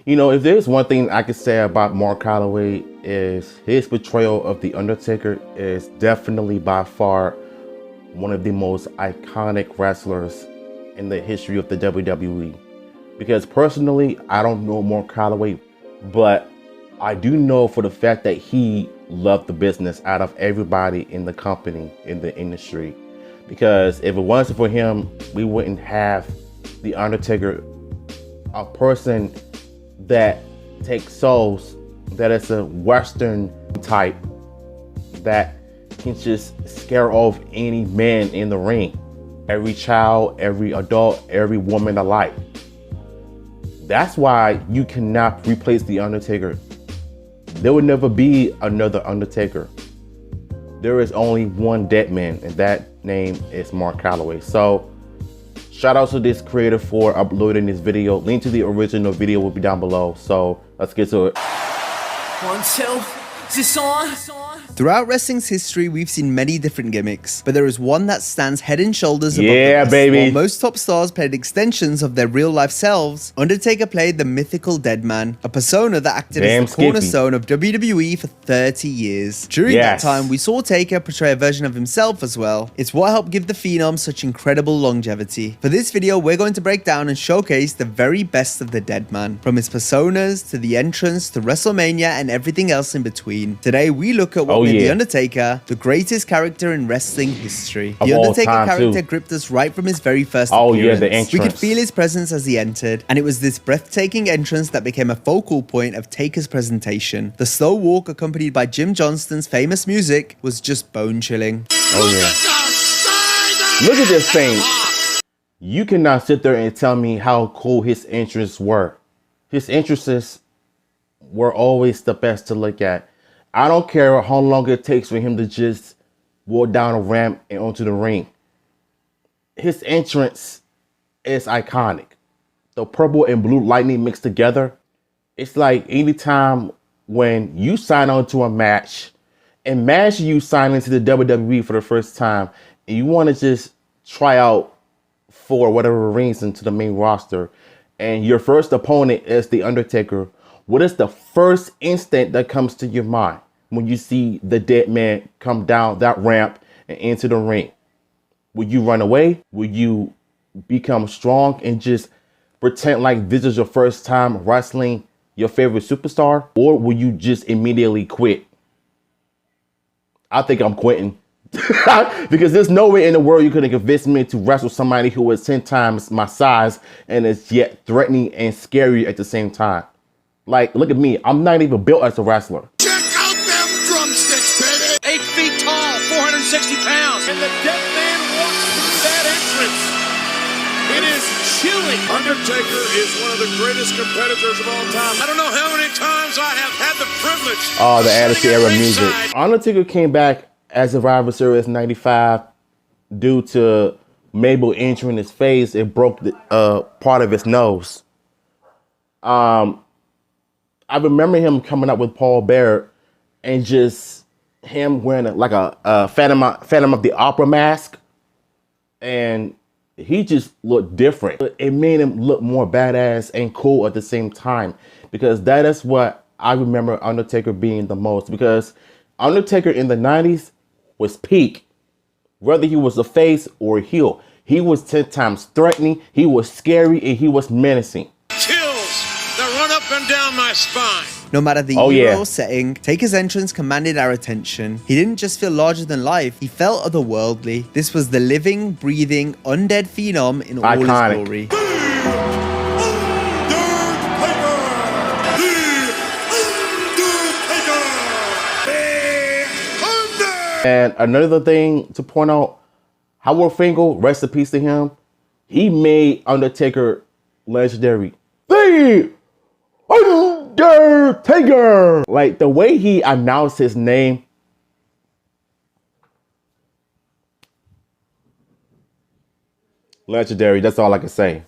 You know, if there's one thing I could say about Mark Calloway is his portrayal of The Undertaker is definitely by far one of the most iconic wrestlers in the history of the WWE. Because personally, I don't know Mark Calloway, but I do know for the fact that he loved the business out of everybody in the company, in the industry. Because if it wasn't for him, we wouldn't have The Undertaker, a person that takes souls, that is a Western type, that can just scare off any man in the ring. Every child, every adult, every woman alike. That's why you cannot replace The Undertaker. There will never be another Undertaker. There is only one dead man, and that name is Mark Calloway. So, shout out to this creator for uploading this video. Link to the original video will be down below. So, let's get to it. 1, 2, is this on? Throughout wrestling's history, we've seen many different gimmicks, but there is one that stands head and shoulders above the rest. Baby. While most top stars played extensions of their real-life selves, Undertaker played the mythical Dead Man, a persona that acted as the cornerstone of WWE for 30 years. During that time, we saw Taker portray a version of himself as well. It's what helped give the Phenom such incredible longevity. For this video, we're going to break down and showcase the very best of the Dead Man, from his personas to the entrance to WrestleMania and everything else in between. Today, we look at what made The Undertaker the greatest character in wrestling history. The Undertaker character gripped us right from his very first appearance. The entrance. We could feel his presence as he entered, and it was this breathtaking entrance that became a focal point of Taker's presentation. The slow walk accompanied by Jim Johnston's famous music was just bone-chilling. Look at this thing. You cannot sit there and tell me how cool his entrances were. His entrances were always the best to look at. I don't care how long it takes for him to just walk down a ramp and onto the ring. His entrance is iconic. The purple and blue lightning mixed together. It's like anytime when you sign on to a match, imagine you sign into the WWE for the first time and you want to just try out for whatever reason to the main roster, and your first opponent is The Undertaker. What is the first instant that comes to your mind when you see the dead man come down that ramp and into the ring? Will you run away? Will you become strong and just pretend like this is your first time wrestling your favorite superstar? Or will you just immediately quit? I think I'm quitting. Because there's no way in the world you could have convinced me to wrestle somebody who was 10 times my size and is yet threatening and scary at the same time. Like, look at me. I'm not even built as a wrestler. Check out them drumsticks, baby! 8 feet tall, 460 pounds. And the dead man walks through that entrance. It is chilling. Undertaker is one of the greatest competitors of all time. I don't know how many times I have had the privilege. Oh, the Attitude Era music. Undertaker came back as Survivor Series 95 due to Mabel injuring his face. It broke the part of his nose. I remember him coming up with Paul Bearer and just him wearing like a Phantom of the Opera mask. And he just looked different. It made him look more badass and cool at the same time. Because that is what I remember Undertaker being the most. Because Undertaker in the 90s was peak. Whether he was a face or a heel, he was 10 times threatening, he was scary, and he was menacing. Chills that run up and down my spine. No matter the era or setting, Taker's entrance commanded our attention. He didn't just feel larger than life, he felt otherworldly. This was the living, breathing, undead phenom in all his glory. And another thing to point out, Howard Finkel, rest in peace to him, he made Undertaker legendary. The Undertaker! Like, the way he announced his name, legendary, that's all I can say.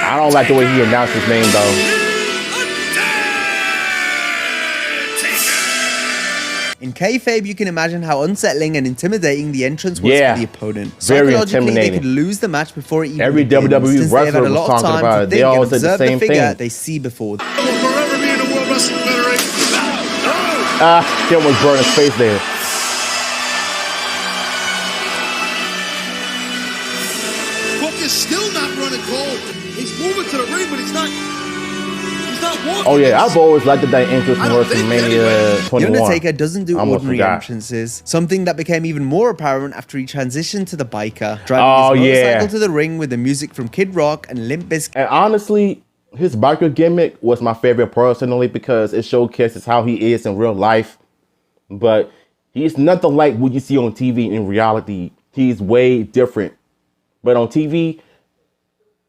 I don't like the way he announced his name, though. In kayfabe, you can imagine how unsettling and intimidating the entrance was for the opponent. Very Psychologically, they intimidating. could lose the match before it even Every begins, WWE since they've had wrestler a was lot of talking time about to it. They think and all said the observe the same figure thing. they see before. Will forever be in the World Wrestling Federation. Kim was burning his face there. Book is still not running cold. He's moving to the ring, but he's not walking. Oh yeah, I've always liked that entrance from WrestleMania 21. The Undertaker doesn't do Almost ordinary forgot. entrances, something that became even more apparent after he transitioned to the biker, driving his motorcycle to the ring with the music from Kid Rock and Limp Bizkit. And honestly, his biker gimmick was my favorite personally because it showcases how he is in real life. But he's nothing like what you see on TV in reality. He's way different. But on TV,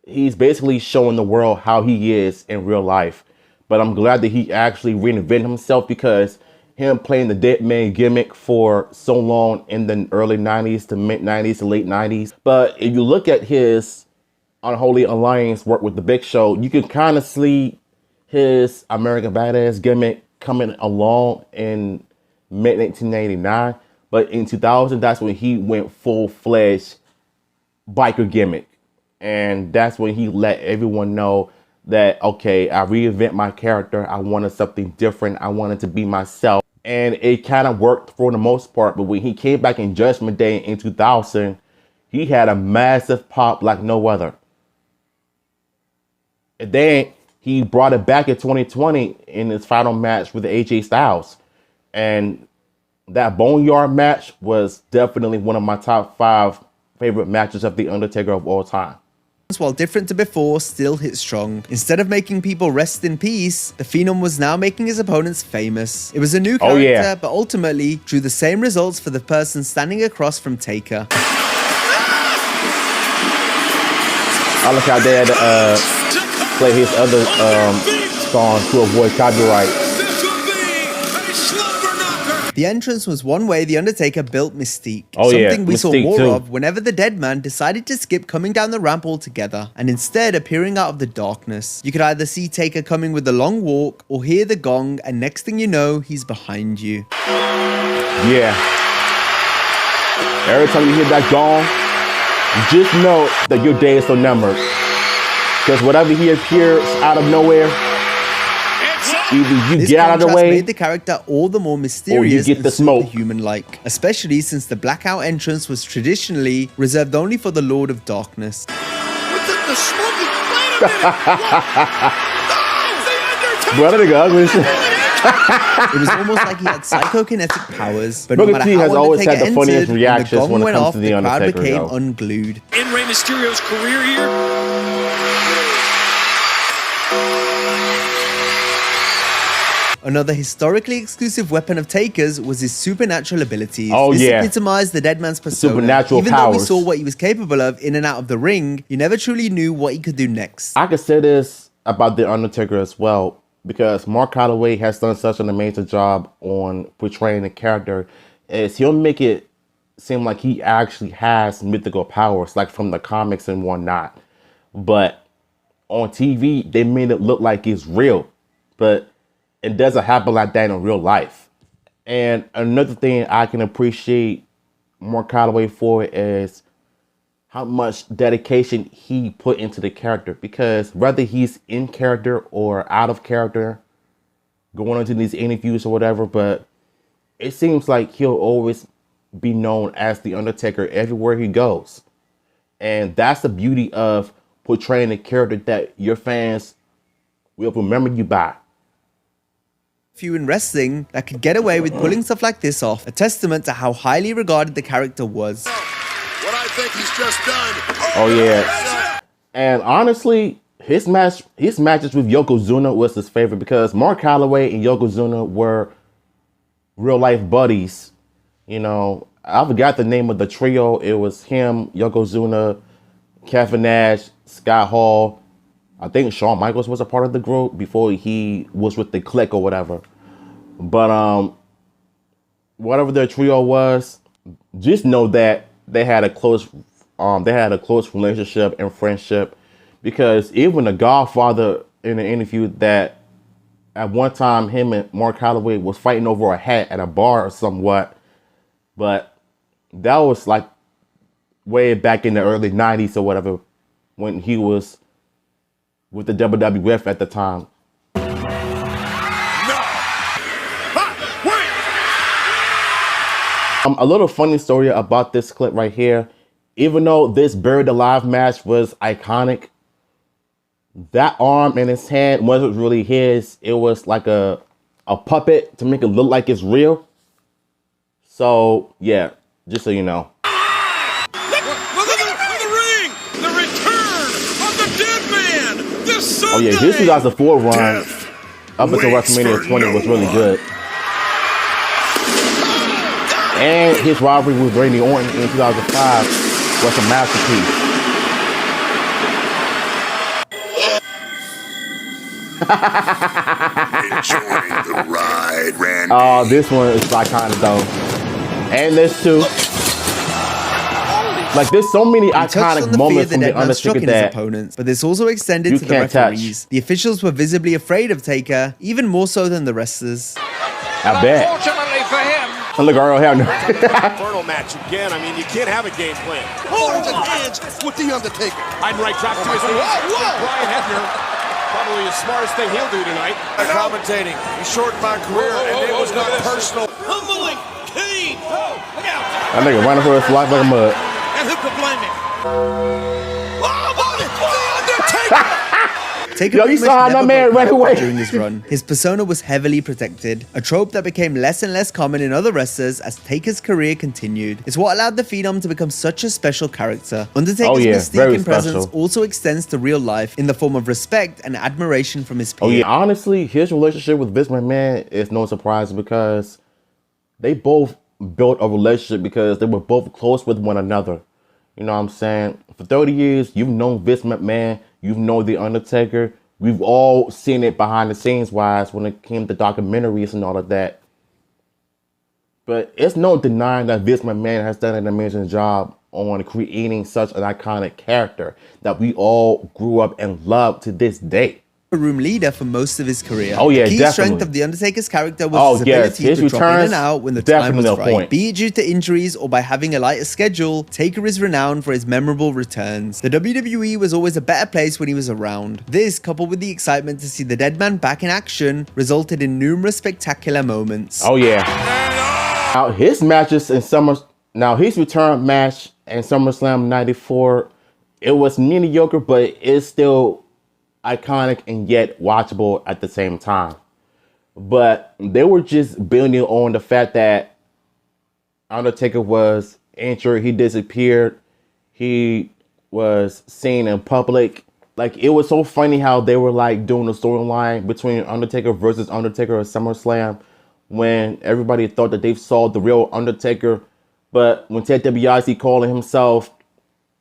he's basically showing the world how he is in real life. But I'm glad that he actually reinvented himself, because him playing the dead man gimmick for so long in the early 90s to mid 90s to late 90s. But if you look at his Unholy Alliance work with the Big Show, you can kind of see his American Badass gimmick coming along in mid 1989. But in 2000, that's when he went full-fledged biker gimmick. And that's when he let everyone know that, okay, I reinvent my character. I wanted something different. I wanted to be myself. And it kind of worked for the most part. But when he came back in Judgment Day in 2000, he had a massive pop like no other. And then he brought it back in 2020 in his final match with AJ Styles. And that Boneyard match was definitely one of my top 5 favorite matches of The Undertaker of all time. While different to before, still hit strong. Instead of making people rest in peace, the Phenom was now making his opponents famous. It was a new character, but ultimately drew the same results for the person standing across from Taker. I like how they had to play his other song to avoid copyright. The entrance was one way the Undertaker built mystique. Something we saw more of whenever the dead man decided to skip coming down the ramp altogether and instead appearing out of the darkness. You could either see Taker coming with a long walk or hear the gong, and next thing you know, he's behind you. Yeah. Every time you hear that gong, just know that your day is so numbered. Because whatever he appears out of nowhere, either you this get out of the way, made the character all the more mysterious, or you get the smoke. Human-like, especially since the blackout entrance was traditionally reserved only for the Lord of Darkness. What's in the smoking? Wait a minute! Brother, nigga, ugly shit. It was almost like he had psychokinetic powers, but Booker no matter T how has always had the Undertaker funniest entered, reactions when when the it gong comes went to off, The the crowd Undertaker, became though. unglued. In Rey Mysterio's career here, Another historically exclusive weapon of Taker's was his supernatural abilities. Oh, this yeah. epitomized the dead man's persona. Supernatural Even powers. though we saw what he was capable of in and out of the ring, you never truly knew what he could do next. I could say this about The Undertaker as well, because Mark Holloway has done such an amazing job on portraying the character, is he'll make it seem like he actually has mythical powers, like from the comics and whatnot. But on TV, they made it look like it's real, but it doesn't happen like that in real life. And another thing I can appreciate Mark Holloway for is how much dedication he put into the character, because whether he's in character or out of character, going into these interviews or whatever, but it seems like he'll always be known as The Undertaker everywhere he goes. And that's the beauty of portraying a character that your fans will remember you by. Few in wrestling that could get away with pulling stuff like this off, a testament to how highly regarded the character was. What I think he's just done. Oh yeah. And honestly, his matches with Yokozuna was his favorite, because Mark Holloway and Yokozuna were real life buddies. You know, I forgot the name of the trio. It was him, Yokozuna, Kevin Nash, Scott Hall. I think Shawn Michaels was a part of the group before he was with the Clique or whatever. But whatever their trio was, just know that they had a close relationship and friendship, because even the Godfather in the interview that at one time him and Mark Calloway was fighting over a hat at a bar or somewhat. But that was like way back in the early 90s or whatever, when he was with the WWF at the time. A little funny story about this clip right here. Even though this Buried Alive match was iconic, that arm in his hand wasn't really his. It was like a puppet to make it look like it's real. So, yeah, just so you know. Look at the ring! The return of the dead man! This Sunday! Oh, yeah, this is as a full run up until WrestleMania 20 was really good. And his rivalry with Randy Orton in 2005 was a masterpiece. Enjoy the ride, Randy. Oh, this one is iconic though. And this too. Like, there's so many iconic moments from the Undertaker that opponents, but this also extended to the referees. The officials were visibly afraid of Taker, even more so than the wrestlers. I bet. Unfortunately for him. And look, Earl Hebner. Infernal match again. I mean, you can't have a game plan. Hold hands with the Undertaker. I'd right drop to his knees. Brian Hebner, probably the smartest thing he'll do tonight. Commentating. He shortened my career, and it was not personal. Humbling Kane. Oh, look out. That nigga running for his life like a mud. And who could blame him? Oh, the Undertaker! Taker Yo, you saw how that man ran away during his run. His persona was heavily protected, a trope that became less and less common in other wrestlers as Taker's career continued. It's what allowed the Phenom to become such a special character. Undertaker's mystique and presence also extends to real life in the form of respect and admiration from his peers. Oh yeah, honestly, his relationship with Vince McMahon is no surprise because they both built a relationship because they were both close with one another. You know what I'm saying? For 30 years, you've known Vince McMahon, you've known The Undertaker. We've all seen it behind the scenes wise when it came to documentaries and all of that. But it's no denying that Vince McMahon has done an amazing job on creating such an iconic character that we all grew up and love to this day. Room leader for most of his career. Oh yeah, the key definitely. strength of the Undertaker's character was his ability to drop in and out when the time was right. Be it due to injuries or by having a lighter schedule, Taker is renowned for his memorable returns. The WWE was always a better place when he was around. This, coupled with the excitement to see the dead man back in action, resulted in numerous spectacular moments. Oh yeah. Now his matches in his return match in SummerSlam '94, it was mediocre, but it's still iconic and yet watchable at the same time. But they were just building on the fact that Undertaker was injured, he disappeared, he was seen in public. Like, it was so funny how they were like doing a storyline between Undertaker versus Undertaker at SummerSlam when everybody thought that they saw the real Undertaker. But when Ted DiBiase calling himself,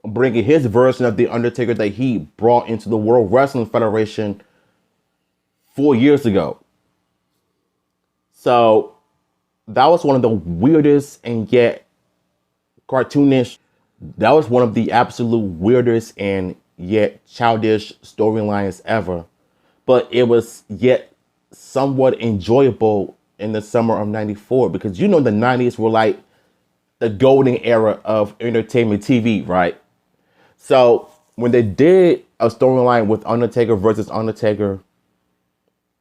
bringing his version of the Undertaker that he brought into the World Wrestling Federation 4 years ago. So that was one of the weirdest and yet cartoonish. That was one of the absolute weirdest and yet childish storylines ever. But it was yet somewhat enjoyable in the summer of '94 because you know the 90s were like the golden era of entertainment TV, right? So when they did a storyline with Undertaker versus Undertaker,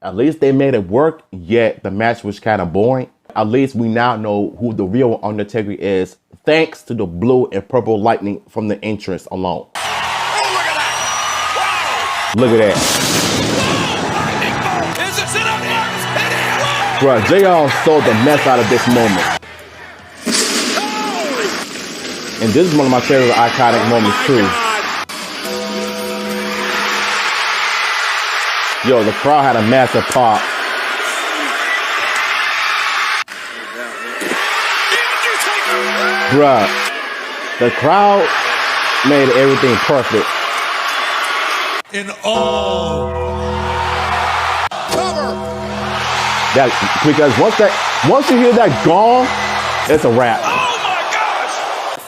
at least they made it work, yet the match was kind of boring. At least we now know who the real Undertaker is, thanks to the blue and purple lightning from the entrance alone. Oh, look at that! Wow! Look at that. Bruh, JR sold the mess out of this moment. And this is one of my favorite iconic moments too. Yo, the crowd had a massive pop. Bruh, the crowd made everything perfect. In all. Cover. Because once you hear that gong, it's a wrap. Oh my gosh!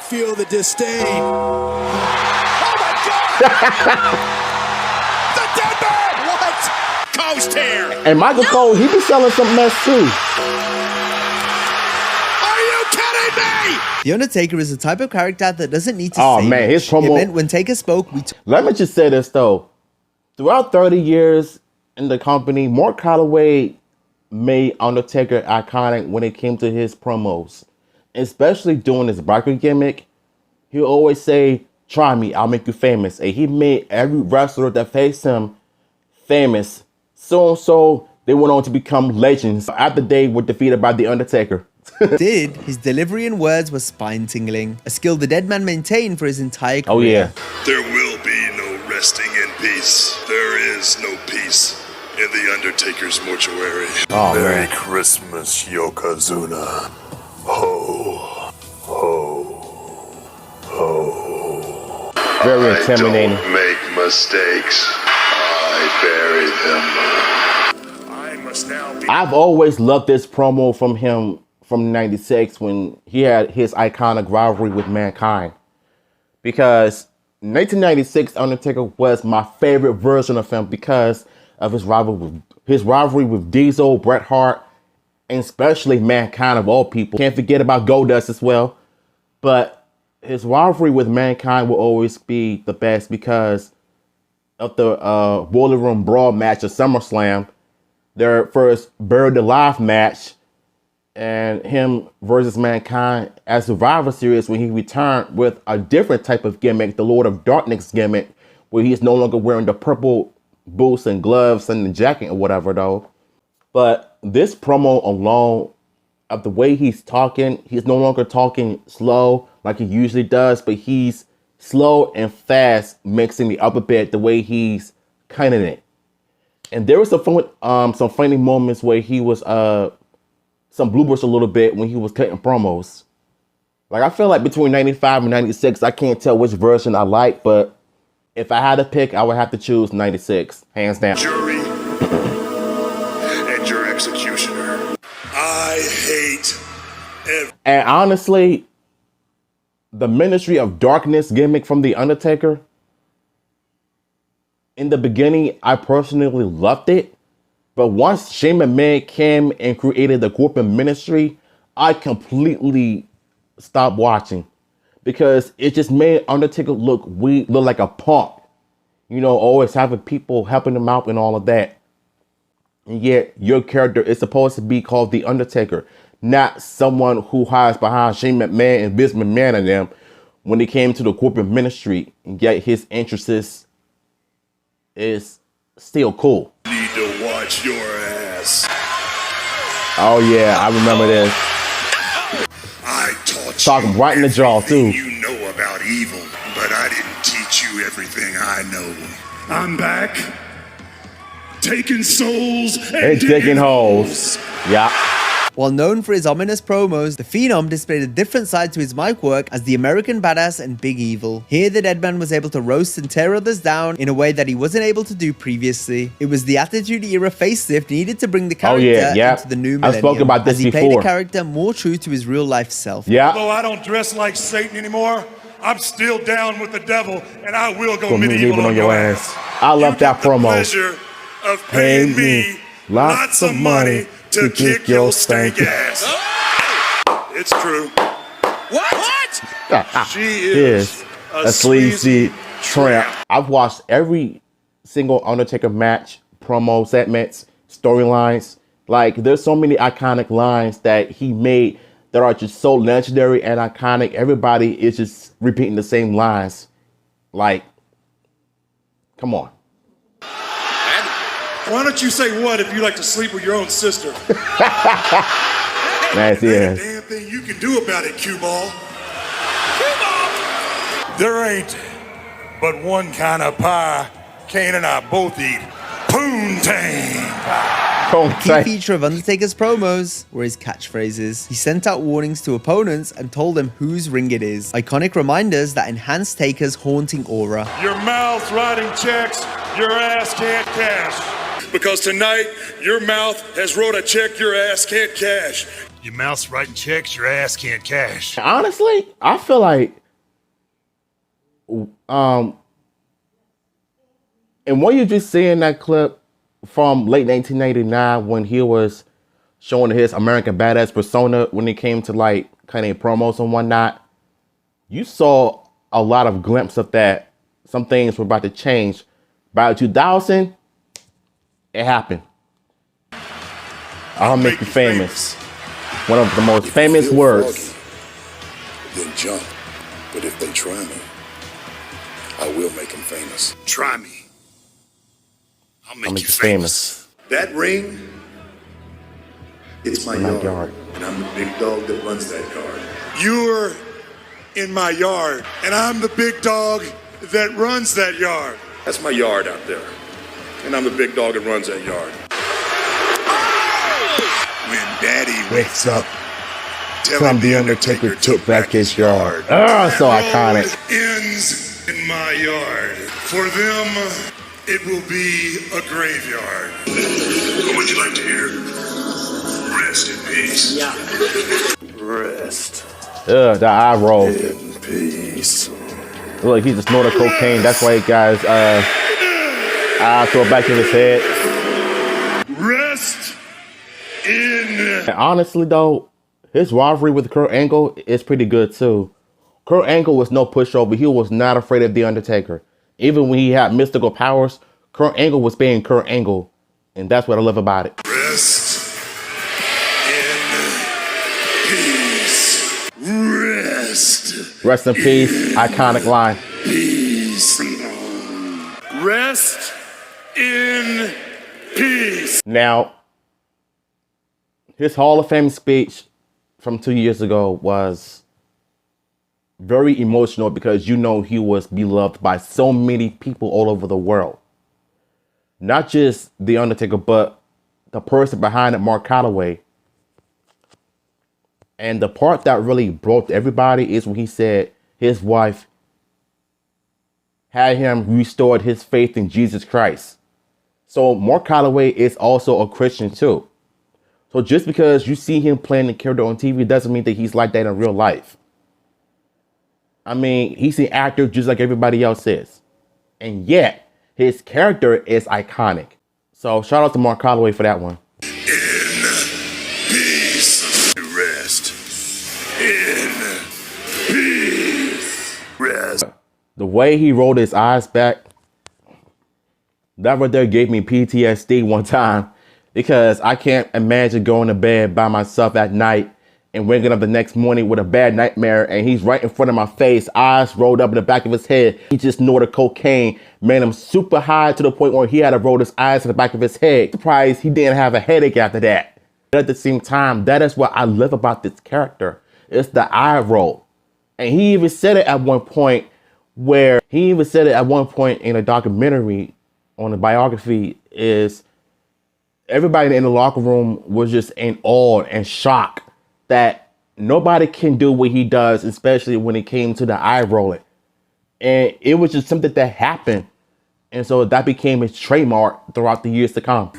Feel the disdain. Oh my God! The dead man! What? Coast here. And Michael Cole, he be selling some mess too. Are you kidding me? The Undertaker is the type of character that doesn't need to Oh, say man, much. his promo- It meant when Taker spoke, Let me just say this though. Throughout 30 years in the company, Mark Calloway made Undertaker iconic when it came to his promos. Especially doing his biker gimmick. He'll always say, "Try me, I'll make you famous." And he made every wrestler that faced him famous. So they went on to become legends after they were defeated by The Undertaker. his delivery and words were spine-tingling, a skill the dead man maintained for his entire career. Oh yeah. There will be no resting in peace. There is no peace in the Undertaker's mortuary. Oh, Merry man. Christmas, Yokozuna. Ho, ho, ho. Very intimidating. I don't make mistakes. I bury them. I must now be. I've always loved this promo from him from '96 when he had his iconic rivalry with Mankind. Because 1996 Undertaker was my favorite version of him because of his rivalry with Diesel, Bret Hart, and especially Mankind of all people. Can't forget about Goldust as well. But his rivalry with Mankind will always be the best because of the Boiler Room Brawl match of SummerSlam, their first Buried Alive match, and him versus Mankind at Survivor Series when he returned with a different type of gimmick, the Lord of Darkness gimmick, where he is no longer wearing the purple boots and gloves and the jacket or whatever though. But this promo alone, of the way he's talking, he's no longer talking slow like he usually does, but he's slow and fast, mixing the up a bit the way he's cutting it. And there was some funny moments where he was some bloopers a little bit when he was cutting promos. Like I feel like between 95 and 96, I can't tell which version I like, but if I had to pick, I would have to choose 96, hands down. Jury and your executioner. I hate every. And honestly, the Ministry of Darkness gimmick from The Undertaker, in the beginning, I personally loved it. But once Shane McMahon came and created the corporate ministry, I completely stopped watching. Because it just made Undertaker look like a punk. You know, always having people helping him out and all of that. And yet, your character is supposed to be called The Undertaker, not someone who hides behind Shane McMahon and Vince McMahon and them when it came to the corporate ministry. And yet, his interest is still cool. Need to watch your ass. Oh, yeah, I remember this. I taught Talking you right in the jaw, everything too. You know about evil, but I didn't teach you everything I know. I'm back. Taking souls And digging holes. Yeah. While known for his ominous promos, the Phenom displayed a different side to his mic work as the American Badass and Big Evil. Here, the Deadman was able to roast and tear others down in a way that he wasn't able to do previously. It was the Attitude Era facelift needed to bring the character into the new millennium. I spoke about this as he before. played a character more true to his real-life self. Yeah. Although I don't dress like Satan anymore, I'm still down with the devil, and I will go Go medieval on your ass. I love You that get the promo. pleasure of paying me lots of money to kick your stank ass. It's true. What? She is A sleazy tramp. I've watched every single Undertaker match, promo segments, storylines. Like, there's so many iconic lines that he made that are just so legendary and iconic. Everybody is just repeating the same lines. Like, come on. Why don't you say what if you like to sleep with your own sister? That's Damn it. thing you can do about it, cue ball. There ain't but one kind of pie Kane and I both eat. Poontang pie. Key feature of Undertaker's promos were his catchphrases. He sent out warnings to opponents and told them whose ring it is. Iconic reminders that enhanced Taker's haunting aura. Your mouth's writing checks, your ass can't cash. Because tonight, your mouth has wrote a check your ass can't cash. Your mouth's writing checks, your ass can't cash. Honestly, I feel like and what you just see in that clip from late 1999 when he was showing his American Badass persona when it came to like kind of promos and whatnot, you saw a lot of glimpses of that. Some things were about to change. By 2000, it happened. I'll make you famous. One of the most famous words. Then jump. But if they try me, I will make them famous. Try me. I'll make you famous. That ring, it's my yard. And I'm the big dog that runs that yard. You're in my yard, and I'm the big dog that runs that yard. That's my yard out there. And I'm the big dog that runs that yard. When Daddy wakes up, tell him the Undertaker took back his yard. Oh, so iconic. Ends in my yard. For them, it will be a graveyard. What would you like to hear? Rest in peace. Yeah. Rest The eye roll. in peace. Look, he just snorted cocaine. That's why he got his eyes throw back in his head. Rest in. And honestly, though, his rivalry with Kurt Angle is pretty good, too. Kurt Angle was no pushover. He was not afraid of The Undertaker. Even when he had mystical powers, Kurt Angle was being Kurt Angle. And that's what I love about it. Rest in peace. Rest. Rest in peace. Iconic line. Peace. Rest in peace. Now, his Hall of Fame speech from 2 years ago was very emotional because you know he was beloved by so many people all over the world. Not just The Undertaker, but the person behind it, Mark Calloway. And the part that really broke everybody is when he said his wife had him restored his faith in Jesus Christ. So Mark Calloway is also a Christian too. So just because you see him playing the character on TV doesn't mean that he's like that in real life. I mean, he's an actor just like everybody else is. And yet, his character is iconic. So shout out to Mark Calloway for that one. In peace. Rest. In peace. Rest. The way he rolled his eyes back, that right there gave me PTSD one time. Because I can't imagine going to bed by myself at night and waking up the next morning with a bad nightmare and he's right in front of my face, eyes rolled up in the back of his head. He just snorted cocaine, made him super high to the point where he had to roll his eyes in the back of his head. Surprised he didn't have a headache after that. But at the same time, that is what I love about this character. It's the eye roll. And he even said it at one point in a documentary on a biography is everybody in the locker room was just in awe and shock that nobody can do what he does, especially when it came to the eye rolling. And it was just something that happened. And so that became his trademark throughout the years to come.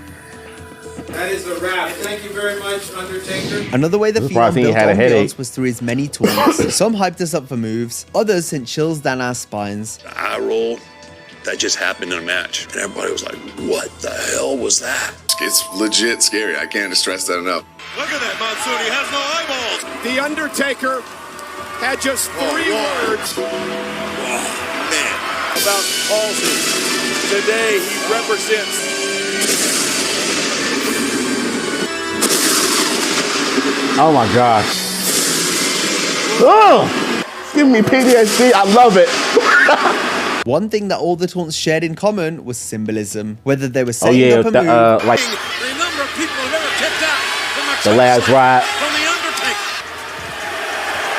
That is a wrap. Thank you very much, Undertaker. Another way the This is Phenom why he built had a headache. ambiance was through his many taunts. Some hyped us up for moves, others sent chills down our spines. The eye roll, that just happened in a match. And everybody was like, what the hell was that? It's legit scary. I can't stress that enough. Look at that, Monsoon. He has no eyeballs. The Undertaker had just 3 words Man. About palsy. Today, he represents. Oh my gosh. Oh, give me PTSD. I love it. One thing that all the taunts shared in common was symbolism. Whether they were setting up a move, like The number of people have ever kicked out from a the last ride. from the Undertaker.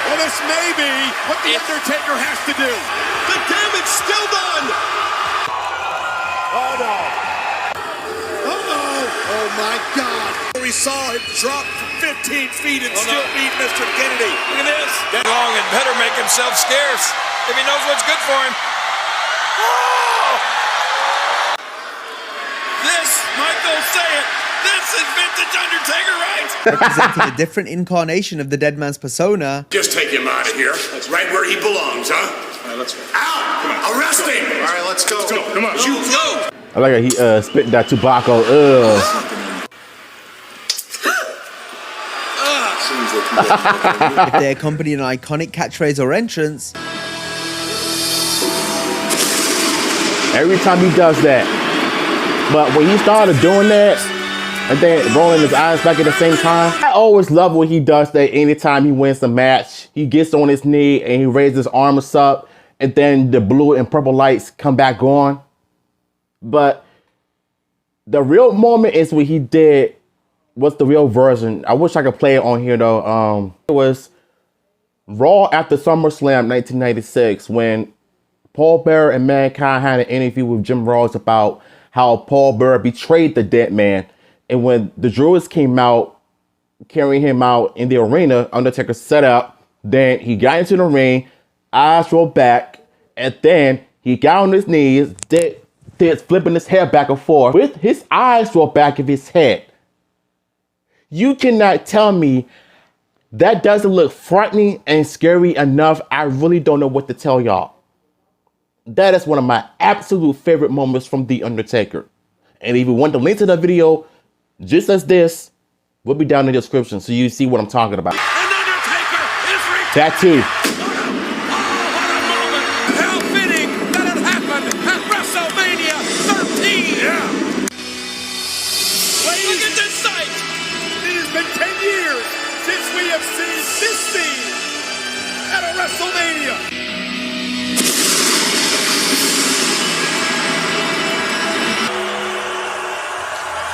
Well, this may be what the Undertaker has to do. The damage still done. Oh no. Oh my God. We saw him drop 15 feet and still beat Mr. Kennedy. Look at this. that long and better make himself scarce if he knows what's good for him. Oh! This, Michael, say it. This is vintage Undertaker, right? representing a different incarnation of the dead man's persona. Just take him out of here. That's right where he belongs, huh? All right, let's go. Out! Come on. Arrest him! All right, let's go. Let's go. Come on. You go. I like how he spit that tobacco. If they accompany an iconic catchphrase or entrance, every time he does that. But when he started doing that and then rolling his eyes back at the same time, I always love when he does that anytime he wins the match. He gets on his knee and he raises his arms up and then the blue and purple lights come back on. But the real moment is when he did what's the real version. I wish I could play it on here though. It was Raw after SummerSlam 1996 when Paul Bearer and Mankind had an interview with Jim Ross about how Paul Bearer betrayed the dead man. And when the Druids came out, carrying him out in the arena, Undertaker set up, then he got into the ring, eyes rolled back, and then he got on his knees, did flipping his hair back and forth with his eyes rolled back of his head. You cannot tell me that doesn't look frightening and scary enough. I really don't know what to tell y'all. That is one of my absolute favorite moments from The Undertaker. And if you want the link to the video, just as this, will be down in the description so you see what I'm talking about. That too. How fitting that it happened at WrestleMania 13. Yeah. Look at this sight. It has been 10 years since we have seen this scene at a WrestleMania.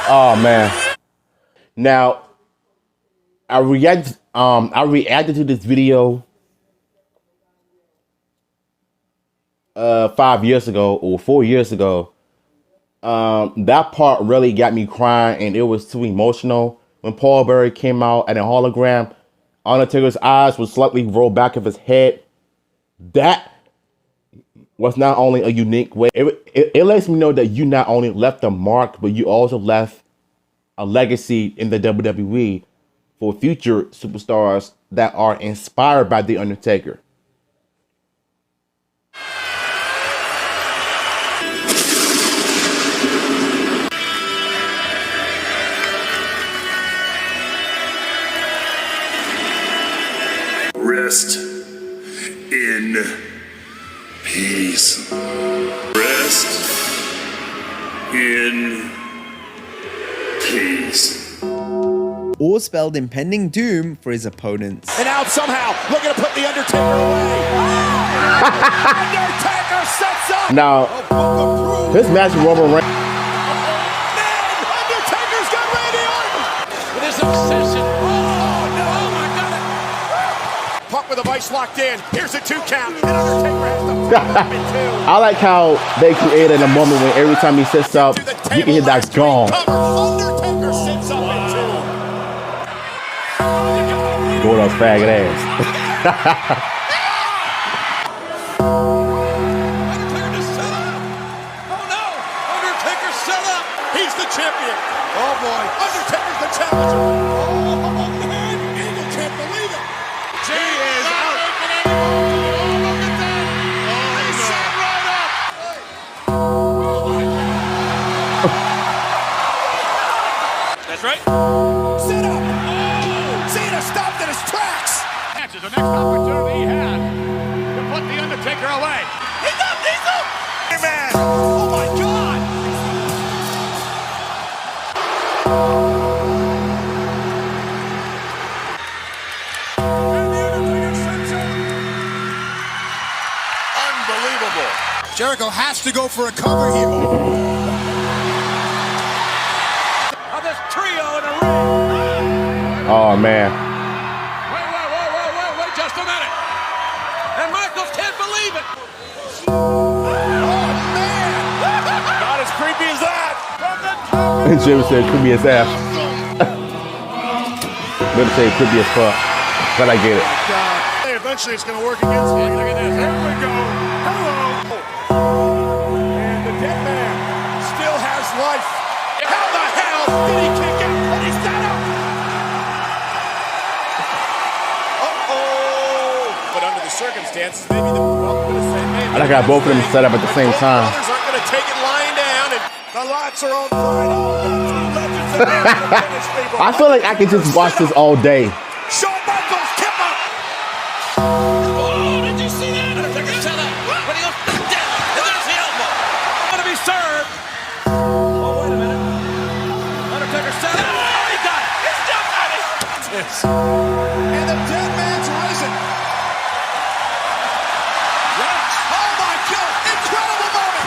Oh man. Now I reacted to this video 5 years ago or 4 years ago. That part really got me crying and it was too emotional. When Paul Bearer came out at a hologram, Undertaker's eyes were slightly rolled back of his head. That was not only a unique way. It lets me know that you not only left a mark, but you also left a legacy in the WWE for future superstars that are inspired by The Undertaker. Rest in peace. Rest in peace. or spelled impending doom for his opponents. And now somehow looking to put the Undertaker away. Undertaker sets up. Now, this match with Roman Reigns. Undertaker's got Randy Orton. With his obsession. Oh, no. Oh, my God. Punk with a vice locked in. Here's a 2 count. And Undertaker has to flip it too. I like how they created a moment when every time he sits up, you can hear that gong. Undertaker sits up in 2. Go those faggot ass. Champion. Oh boy. Undertaker's the challenger. Oh man. Eagle can't believe it. Jay is out. Oh, look at that. Oh, he sat right up. That's right. Sit up. Oh. Cena stopped in his tracks. That's the next opportunity he had to put the Undertaker away. He's up, Diesel. Hey, man. Oh my God. Unbelievable. Jericho has to go for a cover here. Of this trio in a ring. Oh man. Wait just a minute. And Michaels can't believe it. Oh man. Not as creepy as that. And Jim said creepy as ass. Better say creepy as fuck. But I get it. Hey, eventually it's going to work against me. Look at this. Here we go. Hello. And the dead man still has life. How the hell did he kick out? And he's set up. Uh-oh. But under the circumstances, maybe the well, I'm going to say maybe. I like how both of them set up at the same time. Brothers aren't going to take it lying down, and the backs are on fire. I feel like I could just watch this all day. Shawn Michaels, tip up. Oh, did you see that? Undertaker saw that. But he goes down. And there's the elbow. Going to be served. Oh, wait a minute. Undertaker set it. Oh, he got it. He's done it. And the dead man's risen. Oh, my God. Incredible moment.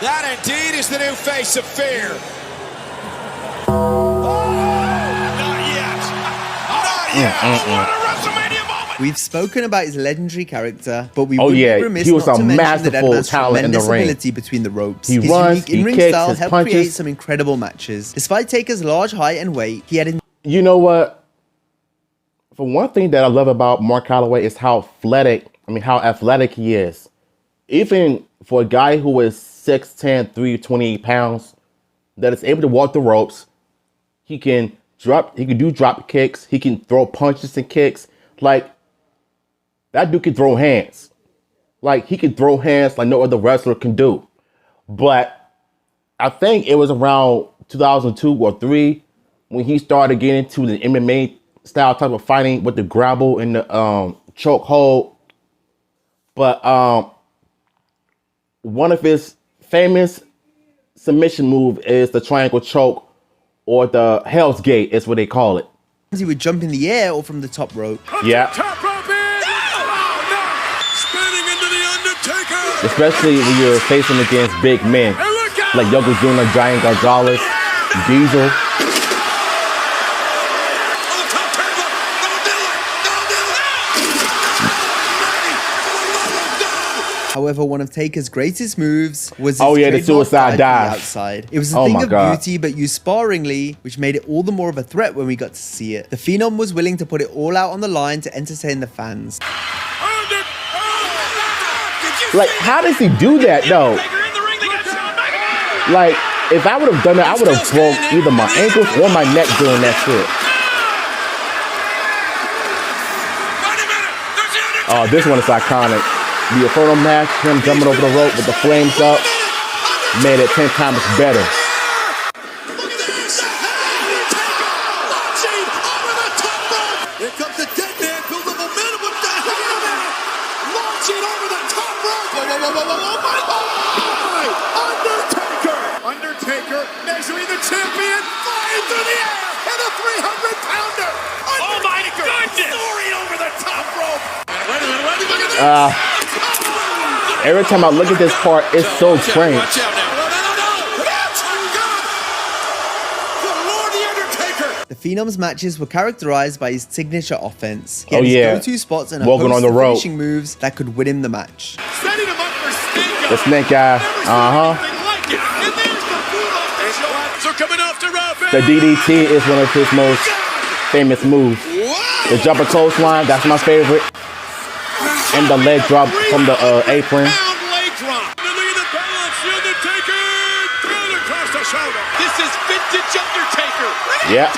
That indeed is the new face of fear. We've spoken about his legendary character, but we Oh would yeah, be remiss he was not a to mention the masterful Deadman's talent in the tremendous ring. ability between the ropes. He His runs, unique he in-ring kicks, style his helped punches. create some incredible matches. Despite Taker's large height and weight, he had You know what? For one thing that I love about Mark Calloway is how athletic he is. Even for a guy who is 6'10", 328 pounds, that is able to walk the ropes, he can do drop kicks, he can throw punches and kicks. Like, that dude can throw hands. Like, he can throw hands like no other wrestler can do. But I think it was around 2002 or 3 when he started getting into the MMA style type of fighting with the grapple and the choke hold. But one of his famous submission move is the triangle choke, or the Hell's Gate is what they call it. he would jump in the air or from the top rope. Yeah. Top rope in. No. Spinning into the Undertaker. Especially when you're facing against big men like Yokozuna, Giant Gonzalez, Diesel. However, one of Taker's greatest moves was his the trademark suicide dive from the dive. outside. It was a Oh thing my of God. beauty, but used sparingly, which made it all the more of a threat when we got to see it. The Phenom was willing to put it all out on the line to entertain the fans. Like, how does he do that though? Like, if I would have done that, I would have broke either my ankles or my neck doing that shit. Oh, this one is iconic. The Inferno match, him jumping over the rope with the flames up, made it 10 times better. Here comes the dead man, build the momentum with the hammer. Launching over the top rope. Oh my God. Undertaker measuring the champion, flying through the air, and a 300-pounder. Oh my goodness. Soaring over the top rope. Every time I look at this part, it's so strange. The Phenom's matches were characterized by his signature offense. He Oh, had his yeah. go-to spots and a Walking host on the of rope. finishing moves that could win him the match. Setting him up for snake The snake eye, So coming off to Rob. The DDT is one of his most famous moves. The jumper clothesline, that's my favorite. And the leg drop from the apron. Leg drop. Look at the balance. The Undertaker thrown across the shoulder. This is vintage Undertaker. Yeah.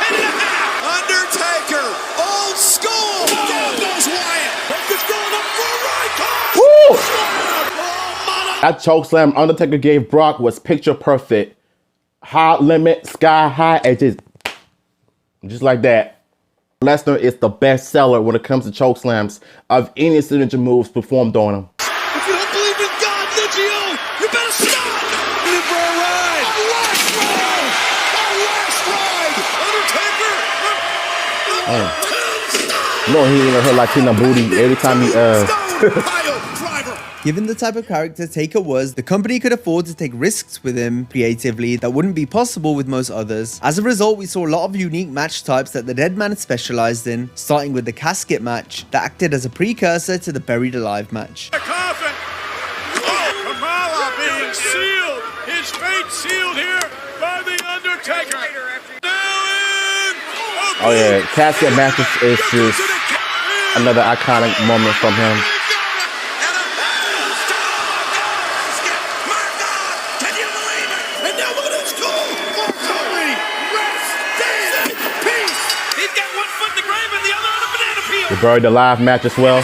Undertaker, old school. Down goes Wyatt. Focus going up for a right cross. Woo! Oh, That chokeslam Undertaker gave Brock was picture perfect. High limit, sky high, and just like that. Lesnar is the best seller when it comes to chokeslams of any signature moves performed on him. if you don't believe in God, Legio, you better stop. In for a ride. A last ride. A last ride. Undertaker. No, he ain't her Latina booty every time he Pile driver. Given the type of character Taker was, the company could afford to take risks with him creatively that wouldn't be possible with most others. As a result, we saw a lot of unique match types that the Deadman specialized in, starting with the casket match that acted as a precursor to the Buried Alive match. The coffin. Oh, Kamala being sealed. His fate sealed here by the Undertaker. Now in. Oh yeah, casket matches is just another iconic moment from him. The Buried Alive match as well.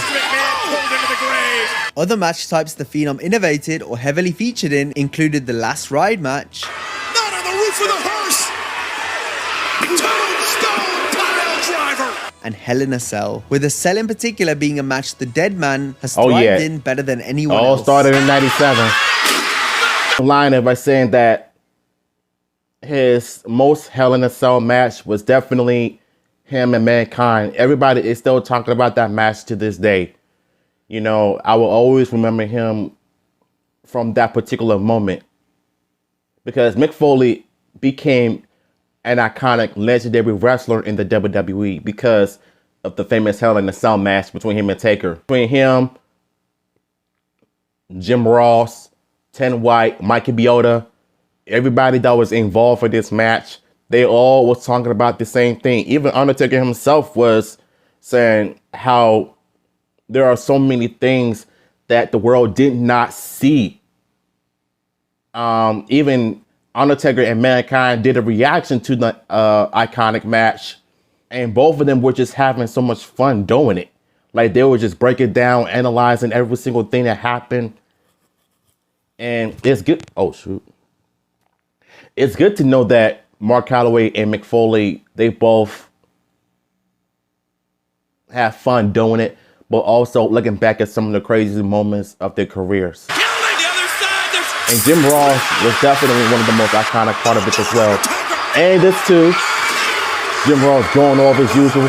Other match types the Phenom innovated or heavily featured in included the Last Ride match, Not on the Tombstone pile driver. And Hell in a Cell, with a cell in particular being a match the Dead Man has thrived in better than anyone else. All started in 97. Line by saying that his most Hell in a Cell match was definitely him and Mankind. Everybody is still talking about that match to this day. You know, I will always remember him from that particular moment, because Mick Foley became an iconic, legendary wrestler in the WWE because of the famous Hell in a Cell match between him and Taker. Between him, Jim Ross, Ten White, Mikey Biota, everybody that was involved for this match, they all was talking about the same thing. Even Undertaker himself was saying how there are so many things that the world did not see. Even Undertaker and Mankind did a reaction to the iconic match, and both of them were just having so much fun doing it. Like, they were just breaking down, analyzing every single thing that happened. And it's good. Oh, shoot. It's good to know that Mark Calloway and Mick Foley, they both have fun doing it, but also looking back at some of the crazy moments of their careers. And Jim Ross was definitely one of the most iconic part of it as well. And this too, Jim Ross going over as usual.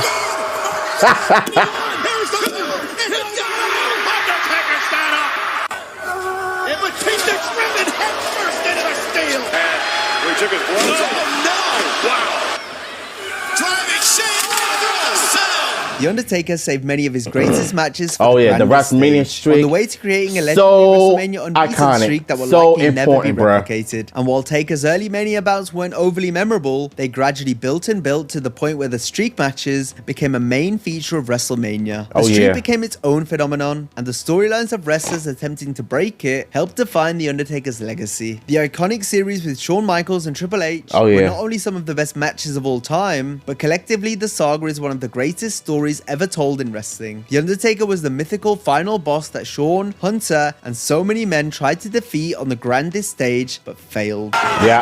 The Undertaker saved many of his greatest matches for the WrestleMania streak. On the way to creating a legendary WrestleMania unbeaten iconic, streak that will so likely never be bruh. replicated. And while Taker's early Mania bouts weren't overly memorable, they gradually built and built to the point where the streak matches became a main feature of WrestleMania. The streak became its own phenomenon, and the storylines of wrestlers attempting to break it helped define The Undertaker's legacy. The iconic series with Shawn Michaels and Triple H were not only some of the best matches of all time, but collectively the saga is one of the greatest stories ever told in wrestling. The Undertaker was the mythical final boss that Shawn, Hunter, and so many men tried to defeat on the grandest stage, but failed. Yeah.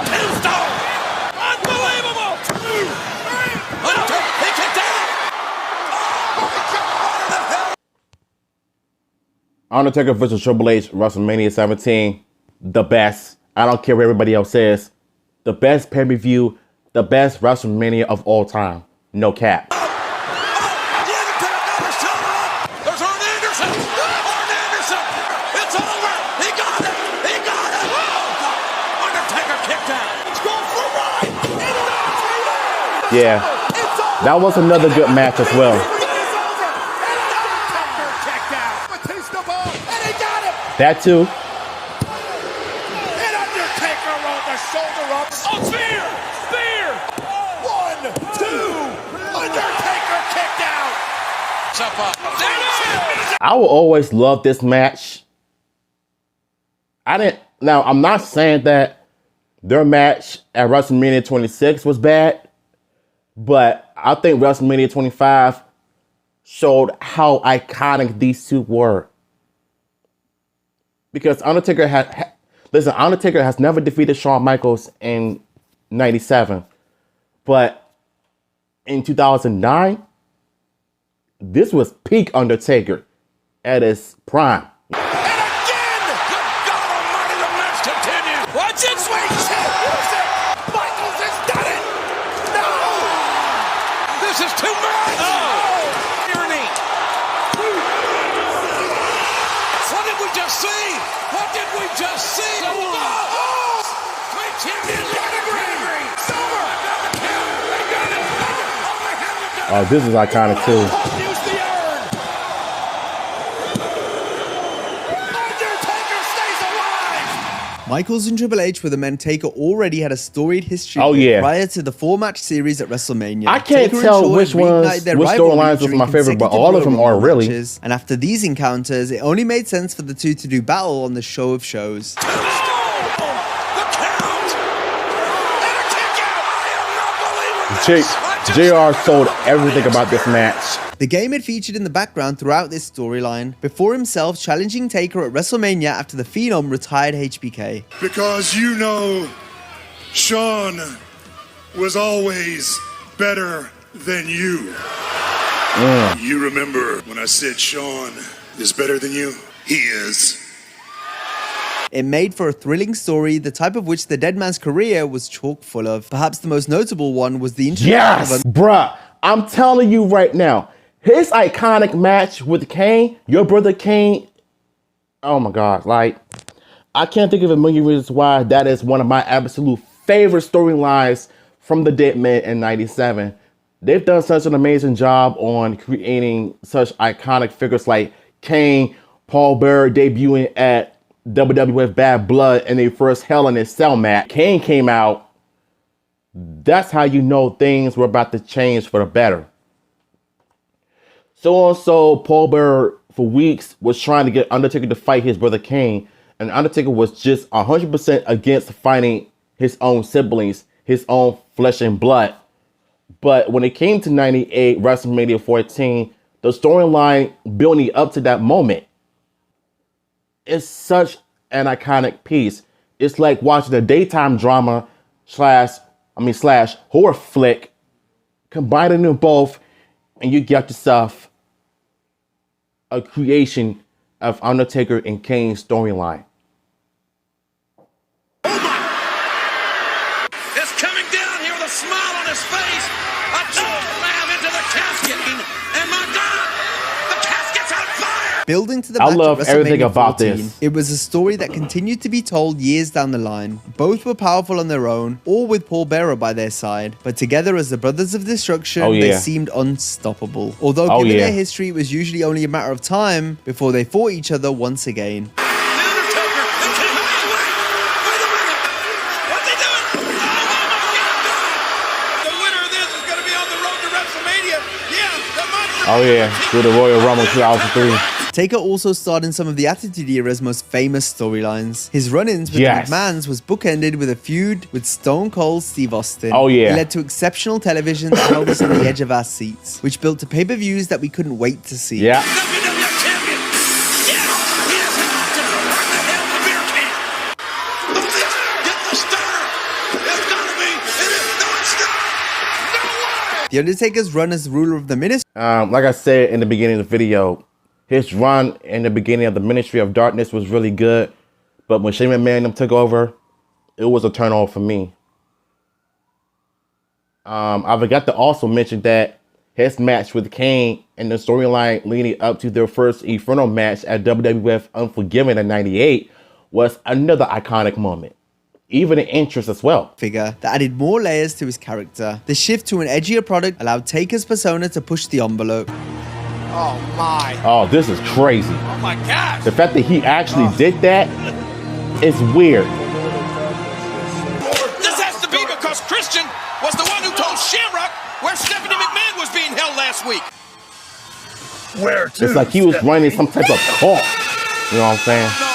Unbelievable! Hunter, he kicked out! Undertaker vs. Triple H, WrestleMania 17, the best. I don't care what everybody else says. The best pay-per-view, the best WrestleMania of all time. No cap. Yeah, that was another good match as well. That too. And Undertaker rolled the shoulder up. Oh, spear! Spear! 1, 2. Undertaker kicked out. I will always love this match. Now, I'm not saying that their match at WrestleMania 26 was bad, but I think WrestleMania 25 showed how iconic these two were. Because Undertaker has never defeated Shawn Michaels in 97. But in 2009, this was peak Undertaker at his prime. And again! Good God Almighty, the match continues. Watch it, sweet shit! Michaels has done it! No! This is too much! Oh! Irony! What did we just see? What did we just see? Oh! Great champion, Gregory! Silver! They got it! Oh, this is iconic too. Use the urn! Undertaker stays alive! Michaels and Triple H were the men Taker already had a storied history Oh, with yeah. prior to the 4-match series at WrestleMania. I can't Taker and tell Shawn which had reignited their rivalry storylines was during my favorite, but consecutive all of them Royal are Rumble really. matches. And after these encounters, it only made sense for the two to do battle on the show of shows. JR sold everything about this match. The game had featured in the background throughout this storyline, before himself challenging Taker at WrestleMania after the Phenom retired HBK. Because you know, Shawn was always better than you. You remember when I said Shawn is better than you? He is. It made for a thrilling story, the type of which the dead man's career was chock full of. Perhaps the most notable one was the introduction of bruh, I'm telling you right now, his iconic match with Kane, your brother Kane, oh my God, like, I can't think of a million reasons why that is one of my absolute favorite storylines from the Dead Man in 97. They've done such an amazing job on creating such iconic figures like Kane, Paul Bearer debuting at WWF Bad Blood in their first Hell in a Cell match. Kane came out. That's how you know things were about to change for the better. So Paul Bearer for weeks was trying to get Undertaker to fight his brother Kane, and Undertaker was just 100% against fighting his own siblings, his own flesh and blood. But when it came to 98 WrestleMania 14, the storyline building up to that moment, it's such an iconic piece. It's like watching a daytime drama slash horror flick, combining them both, and you get yourself a creation of Undertaker and Kane's storyline. Is coming down here with a smile on his face. A choke slam into the casket. And my God, the casket's on fire. Building to the I match love at everything WrestleMania about 14, this. it was a story that continued to be told years down the line. Both were powerful on their own, all with Paul Bearer by their side, but together as the Brothers of Destruction, they seemed unstoppable. Although given their history, it was usually only a matter of time before they fought each other once again. Oh yeah, through the Royal Rumble 2003. Taker also starred in some of the Attitude Era's most famous storylines. His run-ins with the McMahons was bookended with a feud with Stone Cold Steve Austin. Oh yeah. It led to exceptional television that held us on the edge of our seats, which built to pay-per-views that we couldn't wait to see. Yeah. The Undertaker's run as ruler of the ministry. Like I said in the beginning of the video, his run in the beginning of the Ministry of Darkness was really good. But when Shane McMahon took over, it was a turn on for me. I forgot to also mention that his match with Kane and the storyline leading up to their first Inferno match at WWF Unforgiven in 98 was another iconic moment. Even an interest as well. Figure that added more layers to his character. The shift to an edgier product allowed Taker's persona to push the envelope. Oh my. Oh, this is crazy. Oh my gosh. The fact that he actually did that is weird. This has to be because Christian was the one who told Shamrock where Stephanie McMahon was being held last week. Where to? It's like he was running some type of cult. You know what I'm saying? No.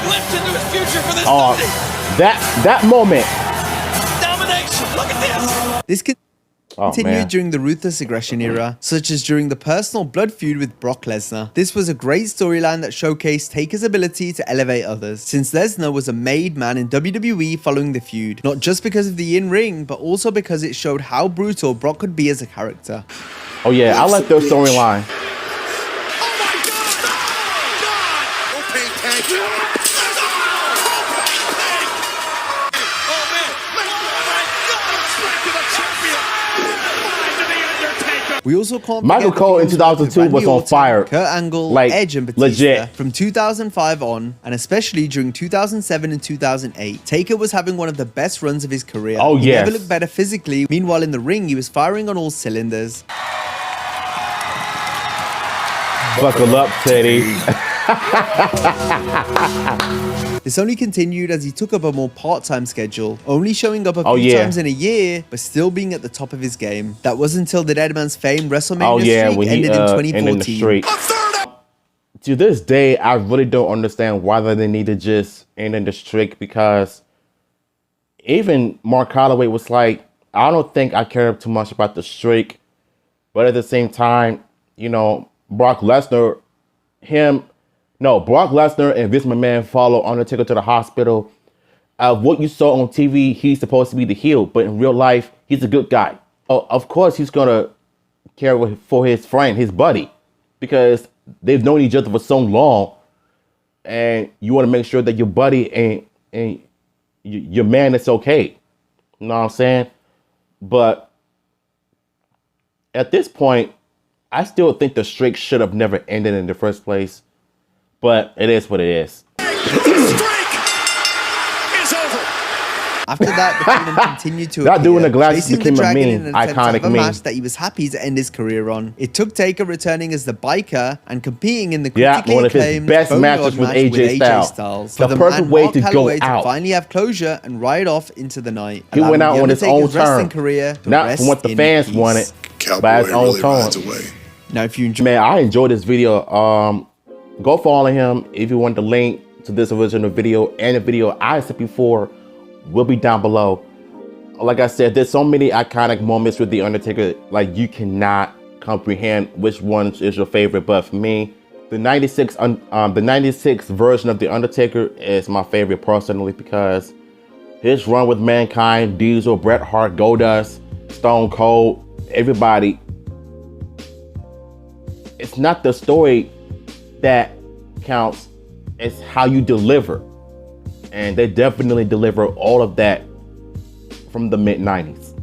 Lift into his future for this Sunday. That moment. Domination. Look at this. This continued during the Ruthless Aggression era, such as during the personal blood feud with Brock Lesnar. This was a great storyline that showcased Taker's ability to elevate others, since Lesnar was a made man in WWE following the feud, not just because of the in-ring, but also because it showed how brutal Brock could be as a character. Oh yeah, I like their storyline. We also can't Michael Cole in 2002 was on fire. Kurt Angle, like, Edge, and Batista. Legit. From 2005 on, and especially during 2007 and 2008, Taker was having one of the best runs of his career. Oh, He yes. never looked better physically. Meanwhile, in the ring, he was firing on all cylinders. Buckle up, Teddy. This only continued as he took up a more part-time schedule, only showing up a few times in a year, but still being at the top of his game. That was until the Dead Man's famed WrestleMania streak ended in 2014. To this day, I really don't understand why they need to just end in the streak, because even Mark Calloway was like, I don't think I care too much about the streak, but at the same time, you know, Brock Lesnar and Vince McMahon follow Undertaker to the hospital. What you saw on TV, he's supposed to be the heel, but in real life, he's a good guy. Oh, of course he's gonna care for his friend, his buddy, because they've known each other for so long, and you want to make sure that your buddy and your man is okay. You know what I'm saying? But at this point, I still think the streak should have never ended in the first place. But it is what it is. After that, the Kingdom continued to Not doing the glasses chasing became the a Dragon meme, in an attempt to iconic have a meme. match that he was happy to end his career on. It took Taker returning as the biker and competing in the critically one of his acclaimed best Boneyard matches with match AJ Styles. The For perfect man way Mark to go Calloway out. To finally have closure and ride off into the night. He went out on his own wrestling terms, career to not rest from what the in fans peace. wanted, Cowboy by his own really rides terms. away. Now, if you enjoy, Man, I enjoyed this video. Go follow him if you want the link to this original video, and the video I said before will be down below. Like I said, there's so many iconic moments with The Undertaker, like you cannot comprehend which one is your favorite. But for me, the 96 version of The Undertaker is my favorite personally, because his run with Mankind, Diesel, Bret Hart, Goldust, Stone Cold, everybody, it's not the story that counts, it's how you deliver. And they definitely deliver all of that from the mid-90s.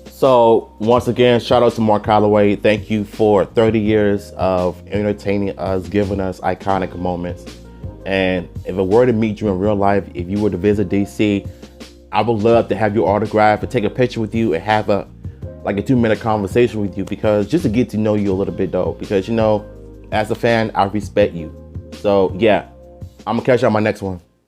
So once again, shout out to Mark Calloway. Thank you for 30 years of entertaining us, giving us iconic moments. And if it were to meet you in real life, if you were to visit DC, I would love to have your autograph and take a picture with you and have a 2-minute conversation with you, because just to get to know you a little bit though, because you know, as a fan, I respect you. So yeah, I'm gonna catch you on my next one.